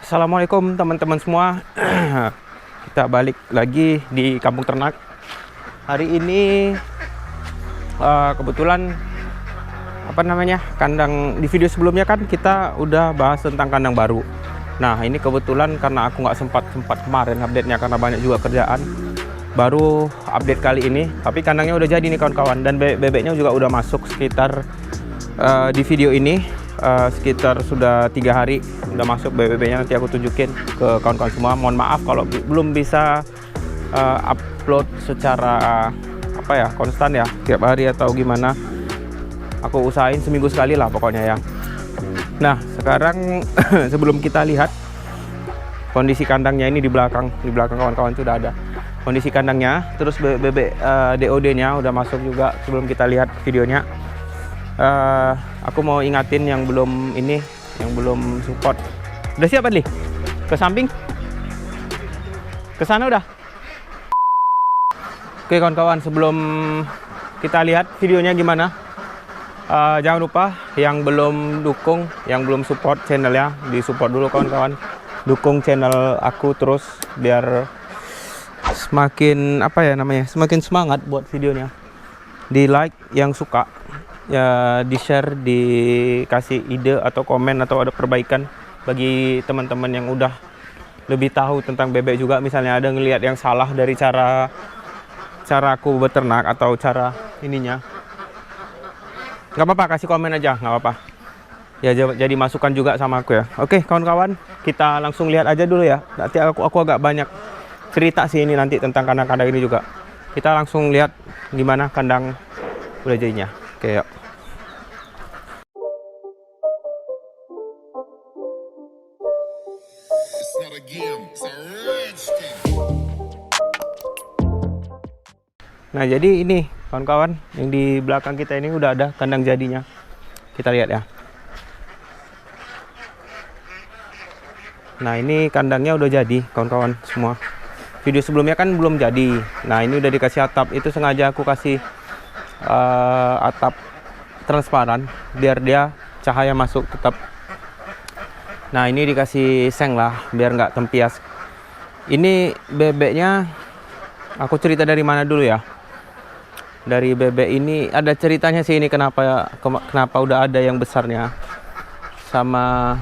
Assalamualaikum teman-teman semua. Kita balik lagi di Kampung Ternak. Hari ini kebetulan kandang di video sebelumnya kan kita udah bahas tentang kandang baru. Nah ini kebetulan karena aku nggak sempat kemarin update-nya karena banyak juga kerjaan, baru update kali ini. Tapi kandangnya udah jadi nih kawan-kawan, dan bebeknya juga udah masuk sekitar di video ini sekitar sudah 3 hari udah masuk bebeknya. Nanti aku tunjukin ke kawan-kawan semua. Mohon maaf kalau belum bisa upload secara konstan ya, tiap hari atau gimana. Aku usahain seminggu sekali lah pokoknya ya. Nah sekarang sebelum kita lihat kondisi kandangnya, ini di belakang kawan-kawan sudah ada kondisi kandangnya. Terus bebek DOD-nya udah masuk juga sebelum kita lihat videonya. Aku mau ingatin yang belum support. Udah siap Adli? Ke samping? Ke sana udah? Oke kawan-kawan, sebelum kita lihat videonya gimana, jangan lupa yang belum dukung, yang belum support channelnya, di support dulu kawan-kawan. Dukung channel aku terus biar semakin semakin semangat buat videonya. Di like yang suka, ya di share, dikasih ide atau komen atau ada perbaikan bagi teman-teman yang udah lebih tahu tentang bebek juga. Misalnya ada ngelihat yang salah dari cara aku beternak atau cara ininya, nggak apa-apa, kasih komen aja, nggak apa-apa ya, jadi masukan juga sama aku ya. Oke kawan-kawan, kita langsung lihat aja dulu ya. Nanti aku agak banyak cerita sih ini nanti tentang kandang-kandang ini juga. Kita langsung lihat gimana kandang udah jadinya. Oke yuk. Nah jadi ini kawan-kawan, yang di belakang kita ini udah ada kandang jadinya. Kita lihat ya. Nah ini kandangnya udah jadi kawan-kawan semua. Video sebelumnya kan belum jadi. Nah ini udah dikasih atap. Itu sengaja aku kasih atap transparan biar dia cahaya masuk tetap. Nah ini dikasih seng lah biar nggak tempias. Ini bebeknya aku cerita dari mana dulu ya. Dari bebek ini ada ceritanya sih, ini kenapa udah ada yang besarnya sama.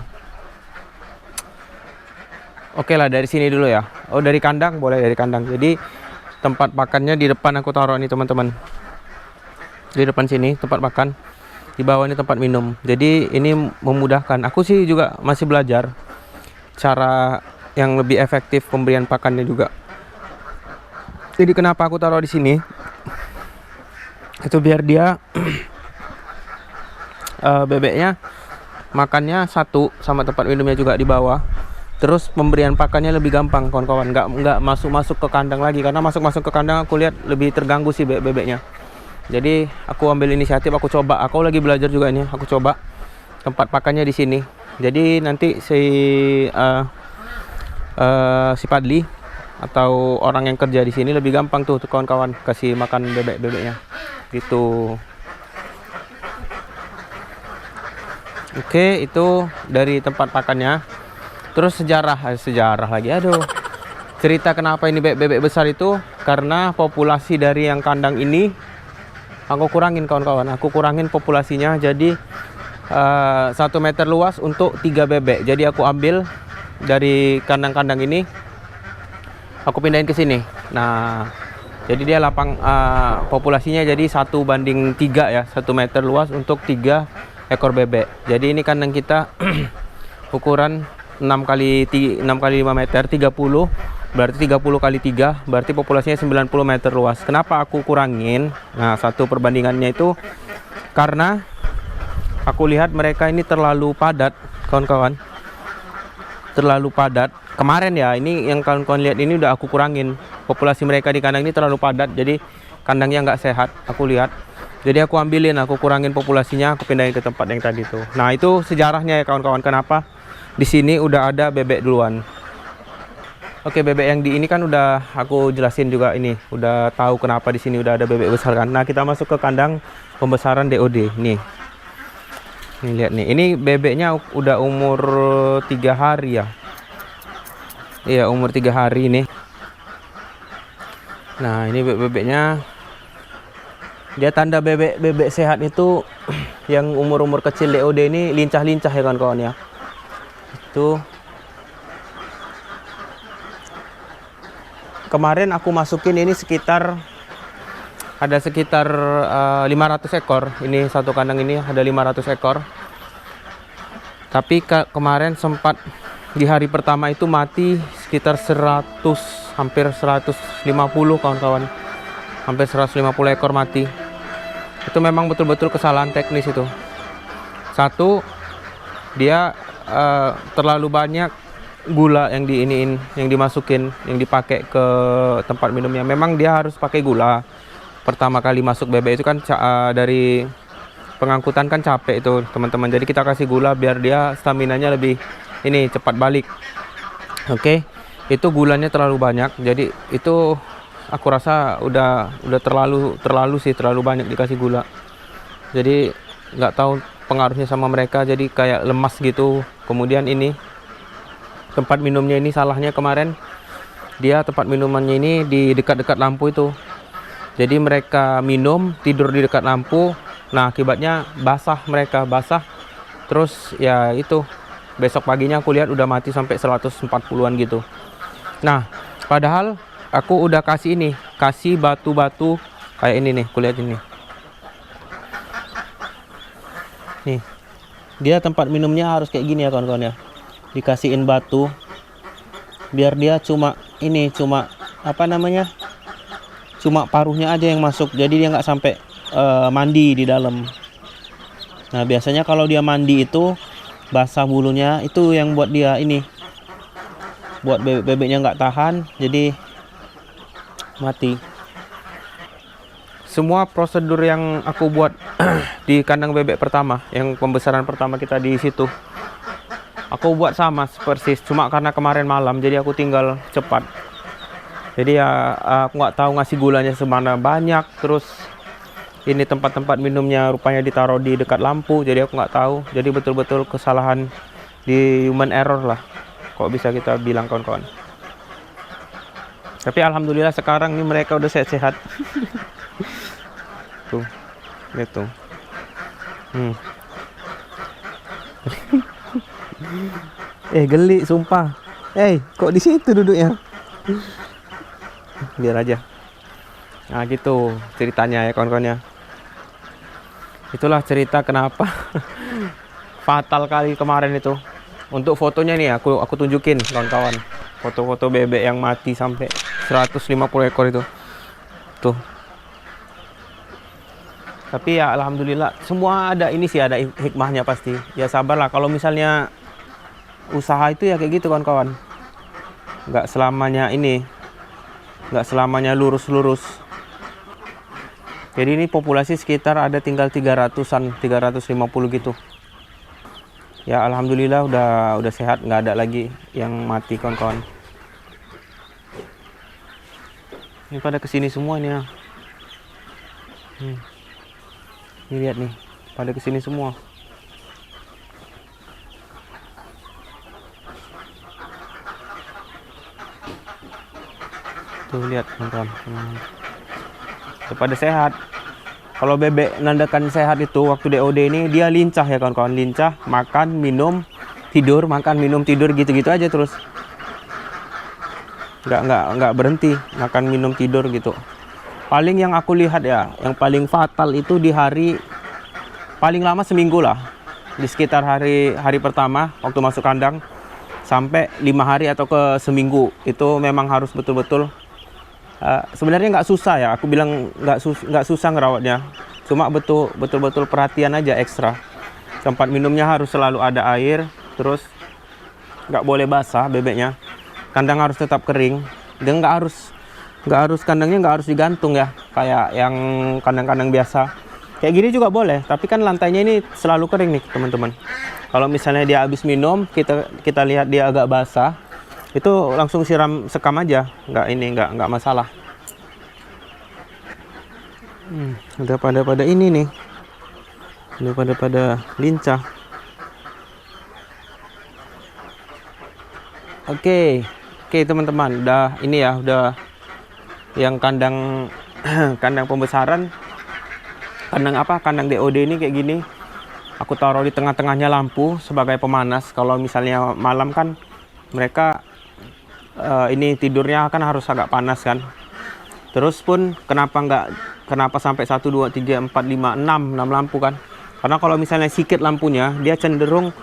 Oke lah dari sini dulu ya. Oh dari kandang, boleh dari kandang. Jadi tempat makannya di depan aku taruh nih teman-teman. Di depan sini tempat makan, di bawah ini tempat minum. Jadi ini memudahkan. Aku sih juga masih belajar cara yang lebih efektif pemberian pakannya juga. Jadi kenapa aku taruh di sini? Itu biar dia bebeknya makannya satu sama tempat minumnya juga di bawah. Terus pemberian pakannya lebih gampang kawan-kawan, nggak masuk ke kandang lagi, karena masuk ke kandang aku lihat lebih terganggu sih bebeknya. Jadi aku ambil inisiatif, aku coba, aku lagi belajar juga ini, aku coba tempat pakannya di sini. Jadi nanti si Padli atau orang yang kerja di sini lebih gampang tuh kawan-kawan kasih makan bebeknya gitu. Oke, itu dari tempat pakannya. Terus sejarah lagi, aduh. Cerita kenapa ini bebek besar itu karena populasi dari yang kandang ini aku kurangin kawan-kawan. Aku kurangin populasinya, jadi 1 meter luas untuk 3 bebek. Jadi aku ambil dari kandang-kandang ini, aku pindahin ke sini. Nah, jadi dia populasinya jadi 1:3 ya, 1 meter luas untuk 3 ekor bebek. Jadi ini kandang kita ukuran 6 kali 5 meter, 30, berarti 30 kali 3, berarti populasinya 90 meter luas. Kenapa aku kurangin? Nah, satu perbandingannya itu karena aku lihat mereka ini terlalu padat kawan-kawan. Terlalu padat. Kemarin ya, ini yang kawan-kawan lihat ini udah aku kurangin. Populasi mereka di kandang ini terlalu padat, jadi kandangnya nggak sehat aku lihat. Jadi aku kurangin populasinya, aku pindahin ke tempat yang tadi tuh. Nah itu sejarahnya ya kawan-kawan, kenapa di sini udah ada bebek duluan. Oke, bebek yang di ini kan udah aku jelasin juga, ini udah tahu kenapa di sini udah ada bebek besar kan. Nah kita masuk ke kandang pembesaran DOD nih. Nih lihat nih, ini bebeknya udah umur 3 hari ya. Iya, umur 3 hari ini. Nah, ini bebek-bebeknya. Dia tanda bebek sehat itu yang umur-umur kecil DOD ini lincah-lincah ya kawan-kawan ya. Itu kemarin aku masukin ini sekitar 500 ekor. Ini satu kandang ini ada 500 ekor. Tapi kemarin sempat di hari pertama itu mati sekitar 100, hampir 150 kawan-kawan. Hampir 150 ekor mati. Itu memang betul-betul kesalahan teknis itu. Satu, dia terlalu banyak gula yang yang dimasukin, yang dipakai ke tempat minumnya. Memang dia harus pakai gula. Pertama kali masuk bebek itu kan dari pengangkutan kan capek itu teman-teman. Jadi kita kasih gula biar dia staminanya lebih cepat balik. Oke. Itu gulanya terlalu banyak. Jadi itu aku rasa udah terlalu sih, terlalu banyak dikasih gula. Jadi nggak tahu pengaruhnya sama mereka, jadi kayak lemas gitu. Kemudian ini tempat minumnya ini salahnya kemarin, dia tempat minumannya ini di dekat-dekat lampu itu. Jadi mereka minum tidur di dekat lampu. Nah akibatnya mereka basah. Terus ya itu besok paginya aku lihat udah mati sampai 140-an gitu. Nah padahal aku udah kasih batu-batu kayak ini nih, kulihat ini. Nih, dia tempat minumnya harus kayak gini ya kawan-kawan ya. Dikasihin batu, biar dia cuma cuma paruhnya aja yang masuk. Jadi dia nggak sampai mandi di dalam. Nah biasanya kalau dia mandi itu basah bulunya, itu yang buat dia buat bebeknya nggak tahan, jadi mati. Semua prosedur yang aku buat di kandang bebek pertama, yang pembesaran pertama kita di situ, aku buat sama persis. Cuma karena kemarin malam, jadi aku tinggal cepat. Jadi ya aku nggak tahu ngasih gulanya semana banyak. Terus ini tempat-tempat minumnya rupanya ditaruh di dekat lampu, jadi aku nggak tahu. Jadi betul-betul kesalahan di human error lah, kok bisa kita bilang kawan-kawan. Tapi alhamdulillah sekarang nih mereka udah sehat-sehat. Tuh, gitu. Geli sumpah. Kok di situ duduknya? Biar aja. Nah gitu ceritanya ya kawan-kawan ya. Itulah cerita kenapa fatal kali kemarin itu. Untuk fotonya nih aku tunjukin kawan-kawan. Foto-foto bebek yang mati sampai 150 ekor itu. Tuh. Tapi ya alhamdulillah semua ada ada hikmahnya pasti. Ya sabarlah, kalau misalnya usaha itu ya kayak gitu kawan-kawan. Nggak selamanya lurus-lurus. Jadi ini populasi sekitar ada tinggal 300-an, 350 gitu. Ya alhamdulillah udah sehat, nggak ada lagi yang mati kawan-kawan. Ini pada kesini semua nih ya. Ini lihat nih, pada kesini semua. Tuh lihat kawan-kawan. Pada sehat. Kalau bebek nandakan sehat itu waktu DOD ini dia lincah ya kawan-kawan, lincah, makan, minum, tidur, makan, minum, tidur gitu-gitu aja terus. Nggak berhenti makan, minum, tidur gitu. Paling yang aku lihat ya, yang paling fatal itu di hari paling lama seminggu lah. Di sekitar hari pertama waktu masuk kandang sampai 5 hari atau ke seminggu. Itu memang harus betul-betul sebenarnya nggak susah ya, aku bilang nggak susah ngerawatnya, cuma betul-betul perhatian aja ekstra. Tempat minumnya harus selalu ada air, terus nggak boleh basah bebeknya, kandang harus tetap kering, dan nggak harus kandangnya nggak harus digantung ya kayak yang kandang-kandang biasa. Kayak gini juga boleh, tapi kan lantainya ini selalu kering nih teman-teman. Kalau misalnya dia habis minum, kita lihat dia agak basah, itu langsung sekam aja, nggak masalah. Udah pada ini nih, udah pada lincah. Oke, Oke teman-teman, udah ini ya, udah yang kandang kandang pembesaran, kandang DOD ini kayak gini. Aku taruh di tengah-tengahnya lampu sebagai pemanas. Kalau misalnya malam kan mereka ini tidurnya kan harus agak panas kan. Terus pun kenapa sampai 1 2 3 4 5 6 lampu kan? Karena kalau misalnya sikit lampunya, dia cenderung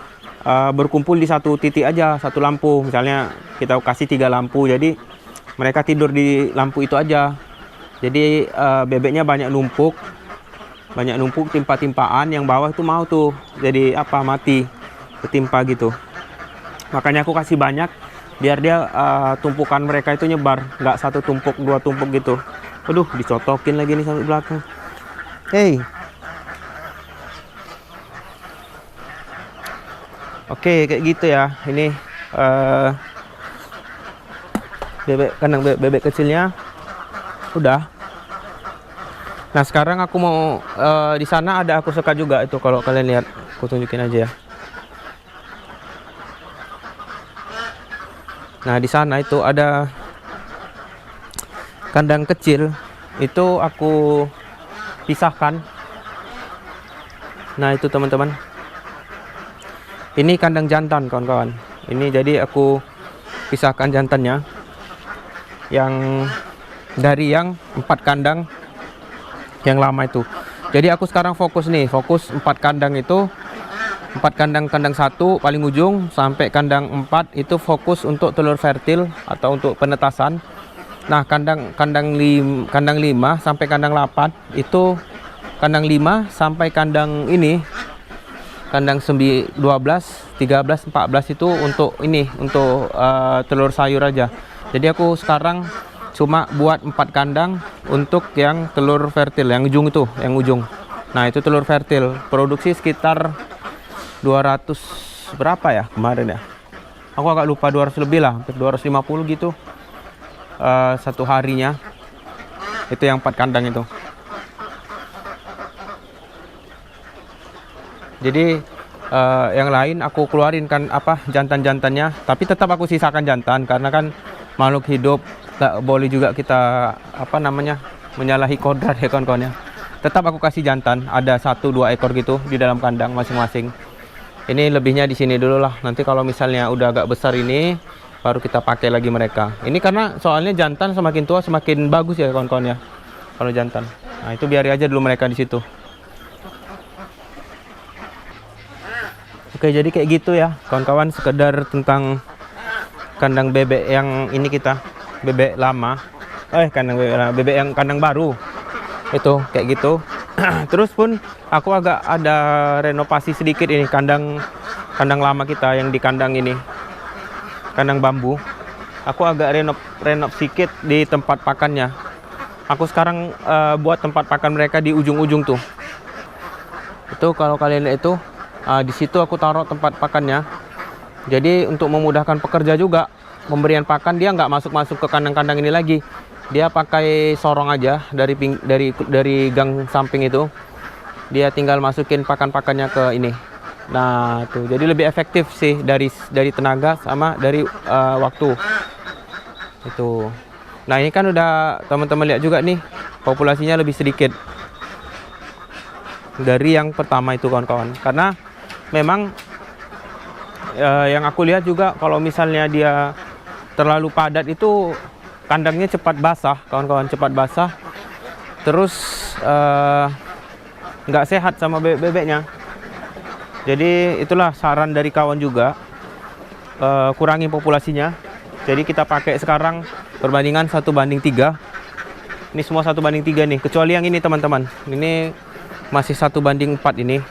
berkumpul di satu titik aja, satu lampu. Misalnya kita kasih 3 lampu, jadi mereka tidur di lampu itu aja. Jadi bebeknya banyak numpuk timpa-timpaan, yang bawah itu mau tuh jadi mati, ketimpa gitu. Makanya aku kasih banyak biar dia tumpukan mereka itu nyebar, nggak 1 tumpuk 2 tumpuk gitu. Aduh, dicotokin lagi nih sampai belakang. Hey. Oke, kayak gitu ya. Ini kandang bebek kecilnya udah. Nah sekarang aku mau di sana ada aku suka juga itu, kalau kalian lihat, aku tunjukin aja ya. Nah di sana itu ada kandang kecil, itu aku pisahkan. Nah itu teman-teman, ini kandang jantan kawan-kawan. Ini jadi aku pisahkan jantannya, yang dari yang 4 kandang yang lama itu. Jadi aku sekarang fokus 4 kandang itu, 4 kandang 1 paling ujung sampai kandang 4 itu fokus untuk telur fertil atau untuk penetasan. Nah kandang 5 sampai kandang 8 itu, kandang 5 sampai kandang ini, kandang 12 13 14 itu untuk telur sayur aja. Jadi aku sekarang cuma buat 4 kandang untuk yang telur fertil, yang ujung itu, yang ujung. Nah itu telur fertil, produksi sekitar 200 berapa ya kemarin ya, aku agak lupa, 200 lebih lah, hampir 250 gitu satu harinya. Itu yang 4 kandang itu. Jadi yang lain aku keluarin kan jantan-jantannya, tapi tetap aku sisakan jantan karena kan makhluk hidup, tak boleh juga kita menyalahi kodrat ya kawan-kawan ya. Tetap aku kasih jantan, ada 1-2 ekor gitu di dalam kandang masing-masing. Ini lebihnya di sini dulu lah. Nanti kalau misalnya udah agak besar ini, baru kita pakai lagi mereka. Ini karena soalnya jantan semakin tua semakin bagus ya kawan-kawan ya, kalau jantan. Nah itu biar aja dulu mereka di situ. Oke, jadi kayak gitu ya kawan-kawan, sekedar tentang kandang bebek yang ini kita, bebek lama, bebek yang kandang baru itu kayak gitu. Terus pun aku agak ada renovasi sedikit ini, kandang lama kita yang di kandang ini, kandang bambu. Aku agak renov sedikit di tempat pakannya. Aku sekarang buat tempat pakan mereka di ujung-ujung tuh. Itu kalau kalian lihat itu, di situ aku taruh tempat pakannya. Jadi untuk memudahkan pekerja juga, pemberian pakan dia nggak masuk ke kandang-kandang ini lagi. Dia pakai sorong aja dari gang samping itu. Dia tinggal masukin pakan-pakannya ke ini. Nah, tuh jadi lebih efektif sih dari tenaga sama dari waktu. Itu. Nah, ini kan udah teman-teman lihat juga nih, populasinya lebih sedikit dari yang pertama itu kawan-kawan. Karena memang yang aku lihat juga kalau misalnya dia terlalu padat itu kandangnya cepat basah kawan-kawan, cepat basah. Terus nggak sehat sama bebek-bebeknya. Jadi itulah saran dari kawan juga, kurangi populasinya. Jadi kita pakai sekarang perbandingan 1:3. Ini semua 1:3 nih, kecuali yang ini teman-teman. Ini masih 1:4 ini.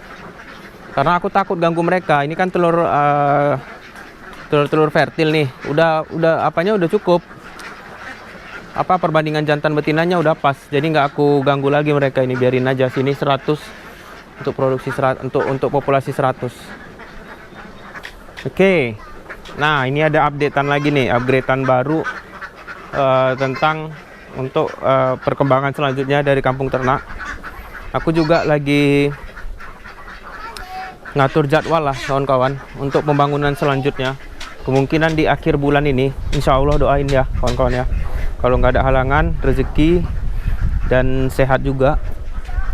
Karena aku takut ganggu mereka. Ini kan telur fertil nih. Udah udah cukup. Perbandingan jantan betinanya udah pas. Jadi nggak aku ganggu lagi mereka ini, biarin aja. Sini 100 untuk produksi 100, untuk populasi 100. Oke. Nah, ini ada updatean lagi nih, upgradean baru tentang untuk perkembangan selanjutnya dari kampung ternak. Aku juga lagi ngatur jadwal lah kawan-kawan untuk pembangunan selanjutnya. kemungkinan di akhir bulan ini. Insya Allah doain ya kawan-kawan ya, kalau nggak ada halangan, rezeki dan sehat juga,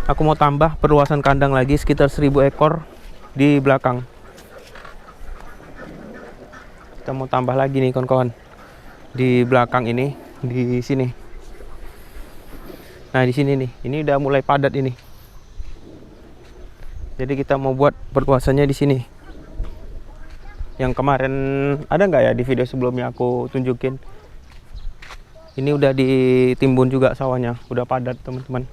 aku mau tambah perluasan kandang lagi sekitar 1000 ekor di belakang. Kita mau tambah lagi nih kawan-kawan di belakang ini, di sini. Nah di sini nih, ini udah mulai padat ini. Jadi kita mau buat perluasannya di sini. Yang kemarin ada nggak ya di video sebelumnya aku tunjukin? Ini udah ditimbun juga sawahnya, udah padat teman-teman.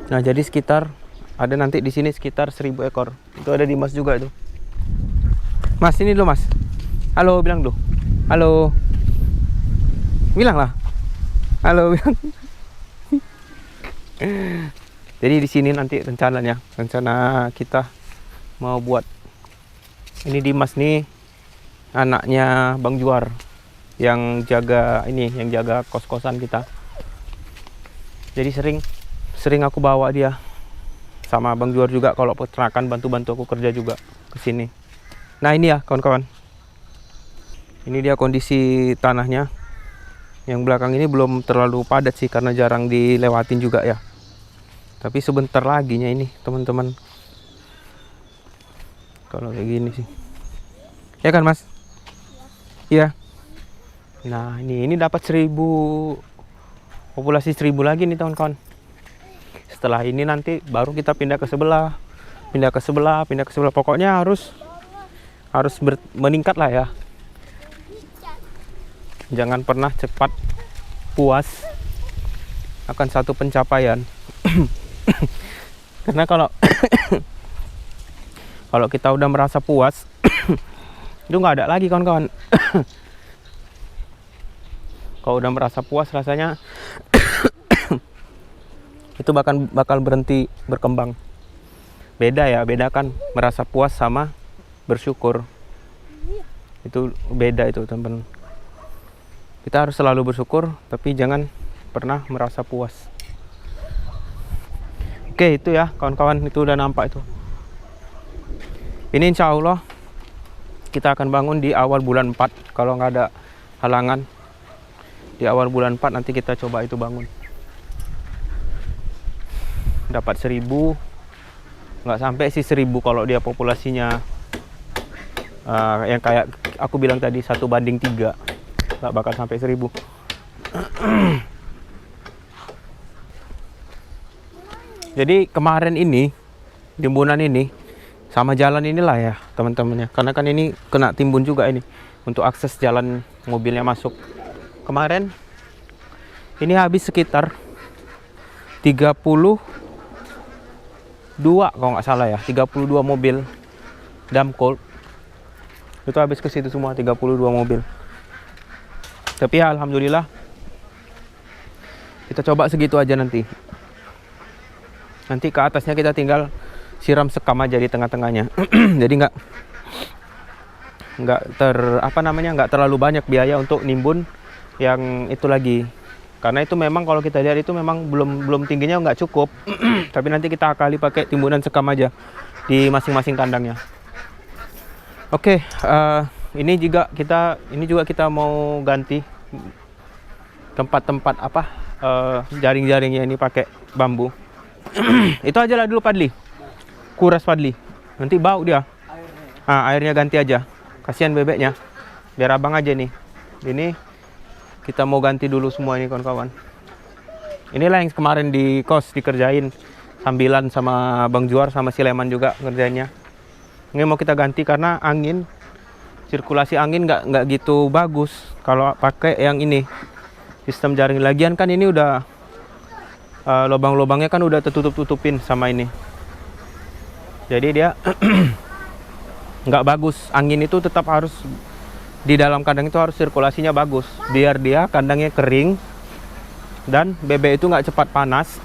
Nah jadi sekitar ada nanti di sini sekitar 1000 ekor. Itu ada di Mas juga itu. Mas ini lo Mas. Halo bilang dulu. Halo. Bilang lah. Halo bilang. Jadi di sini nanti rencananya, rencana kita mau buat ini. Dimas nih anaknya Bang Juar yang jaga ini, yang jaga kos-kosan kita. Jadi sering aku bawa dia sama Bang Juar juga kalau peternakan, bantu-bantu aku kerja juga ke sini. Nah ini ya kawan-kawan, ini dia kondisi tanahnya. Yang belakang ini belum terlalu padat sih karena jarang dilewatin juga ya. Tapi sebentar lagi nya ini teman-teman, kalau kayak gini sih. Ya kan Mas? Iya. Nah ini dapat 1000, populasi 1000 lagi nih kawan-kawan. Setelah ini nanti baru kita pindah ke sebelah, pindah ke sebelah, pindah ke sebelah. Pokoknya harus meningkat lah ya. Jangan pernah cepat puas akan satu pencapaian. Karena kalau kalau kita udah merasa puas itu nggak ada lagi kawan-kawan. Kalau udah merasa puas rasanya itu bakal berhenti berkembang. Beda ya, beda kan merasa puas sama bersyukur. Itu beda itu teman-teman. Kita harus selalu bersyukur, tapi jangan pernah merasa puas. Oke itu ya kawan-kawan, itu udah nampak itu. Ini insya Allah kita akan bangun di awal bulan 4 kalau nggak ada halangan. Di awal bulan 4 nanti kita coba itu bangun. Dapat 1000, nggak sampai sih 1000 kalau dia populasinya yang kayak aku bilang tadi 1:3, nggak bakal sampai 1000. Jadi kemarin ini timbunan ini sama jalan inilah ya teman-temannya, karena kan ini kena timbun juga ini untuk akses jalan mobilnya masuk. Kemarin ini habis sekitar 32 kalau nggak salah ya, 32 mobil Damcold itu habis ke situ semua, 32 mobil. Tapi ya alhamdulillah kita coba segitu aja. Nanti ke atasnya kita tinggal siram sekam aja di tengah-tengahnya. Jadi nggak terlalu banyak biaya untuk nimbun yang itu lagi. Karena itu memang kalau kita lihat itu memang belum tingginya nggak cukup. Tapi nanti kita akali pakai timbunan sekam aja di masing-masing kandangnya. Oke, ini juga kita mau ganti tempat-tempat jaring-jaringnya ini pakai bambu. Itu aja lah dulu Padli, kuras Padli, nanti bau dia. Airnya ganti aja, kasihan bebeknya. Biar abang aja nih. Ini kita mau ganti dulu semua ini kawan-kawan. Inilah yang kemarin di kos dikerjain sambilan sama Bang Juar sama si Leman juga ngerjainnya. Ini mau kita ganti karena angin, sirkulasi angin nggak gitu bagus kalau pakai yang ini sistem jaring. Lagian kan ini udah lubang-lubangnya kan udah tertutup-tutupin sama ini. Jadi dia nggak bagus. Angin itu tetap harus di dalam kandang itu harus sirkulasinya bagus biar dia kandangnya kering dan bebek itu nggak cepat panas.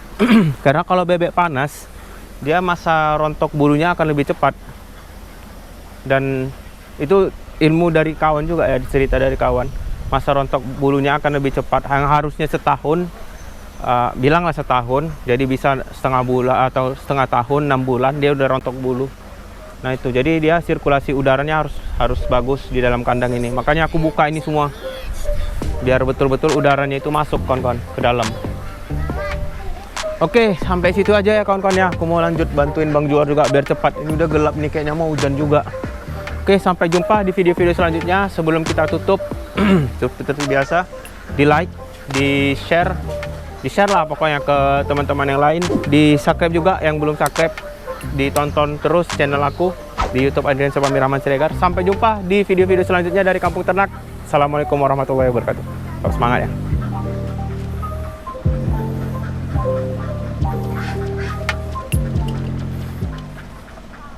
Karena kalau bebek panas dia masa rontok bulunya akan lebih cepat. Dan itu ilmu dari kawan juga ya, cerita dari kawan. masa rontok bulunya akan lebih cepat. Yang harusnya setahun, bilanglah setahun, jadi bisa setengah bulan atau setengah tahun, 6 bulan dia udah rontok bulu. Nah itu, jadi dia sirkulasi udaranya harus bagus di dalam kandang ini. Makanya aku buka ini semua, biar betul-betul udaranya itu masuk kawan-kawan ke dalam. Oke, sampai situ aja ya kawan-kawan ya. Aku mau lanjut bantuin Bang Juar juga biar cepat. Ini udah gelap nih, kayaknya mau hujan juga. Oke, sampai jumpa di video-video selanjutnya. Sebelum kita tutup, seperti biasa, di like, di share lah pokoknya ke teman-teman yang lain. Di subscribe juga yang belum subscribe. Ditonton terus channel aku di YouTube Adrian Rahman Siregar. Sampai jumpa di video-video selanjutnya dari Kampung Ternak. Assalamualaikum warahmatullahi wabarakatuh. Tetap semangat ya.